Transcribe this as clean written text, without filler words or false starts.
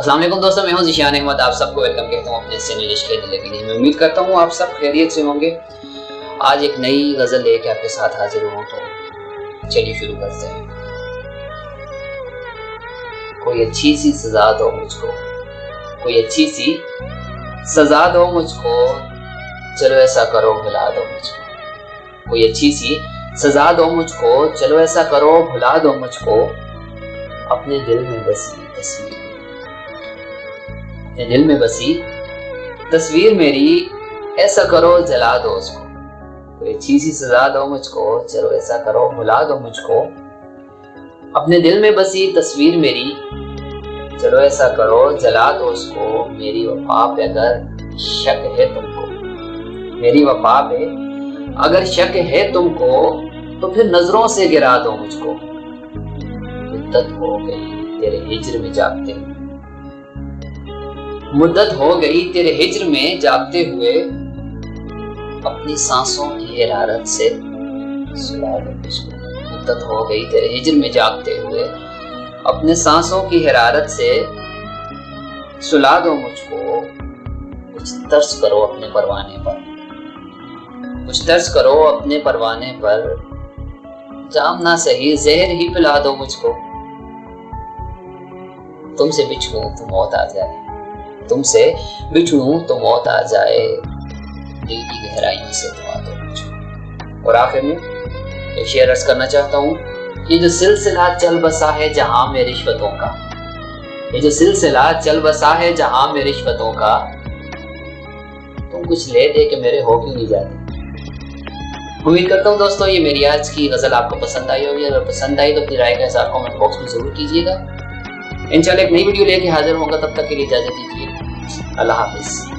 अस्सलाम वालेकुम दोस्तों, मैं हूं ज़िशान अहमद। आप सबको वेलकम कहता हूं अपने चैनल इश्क़ दिल के लिए। मैं उम्मीद करता हूं आप सब खैरियत से होंगे। आज एक नई गज़ल लेके आपके साथ हाजिर हूं, तो चलिए शुरू करते हैं। कोई अच्छी सी सज़ा दो मुझको, कोई अच्छी सी सज़ा दो मुझको, चलो ऐसा करो भुला दो मुझको। कोई अच्छी सी सज़ा दो मुझको, चलो ऐसा करो भुला दो मुझको। अपने दिल में बसी तस्वीर, अपने दिल में बसी तस्वीर मेरी, ऐसा करो जला दो उसको। कोई अच्छी सी सज़ा दो मुझको, चलो ऐसा करो भुला दो मुझको। अपने दिल में बसी तस्वीर मेरी, चलो ऐसा करो जला दो उसको। मेरी वफा पे अगर शक है तुमको, मेरी वफा पे अगर शक है तुमको, तो फिर नजरों से गिरा दो मुझको। मुद्दत हो गई तेरे हिज्र में जागते हुए, मुद्दत हो गई तेरे हिज्र में जागते हुए। अपनी सांसों की हरारत से सुला दो मुझको। मुद्दत हो गई तेरे हिज्र में जागते हुए, अपने सांसों की हरारत से सुला दो मुझको। कुछ तर्स करो अपने परवाने पर, कुछ तर्स करो अपने परवाने पर। जाम ना सही जहर ही पिला दो मुझको। तुमसे बिछड़ूं तो मौत आ जाए, तुमसे बिछड़ूं तो मौत आ जाए। दिल की गहराइयों से दुआ दो मुझको। और आखिर में एक शेर अर्ज करना चाहता हूँ। ये जो सिलसिला चल बसा है जहां में रिश्वतों का, ये जो सिलसिला चल बसा है जहां में रिश्वतों का, तुम कुछ ले दे के मेरे हो क्यों नहीं जाते। उम्मीद करता हूँ दोस्तों ये मेरी आज की गज़ल आपको पसंद आई होगी। अगर पसंद आई तो अपनी राय का इज़हार कमेंट बॉक्स में ज़रूर कीजिएगा। इंशाल्लाह एक नई वीडियो लेके हाजिर होगा, तब तक के लिए इजाज़त दीजिए। अल्लाह हाफिज़।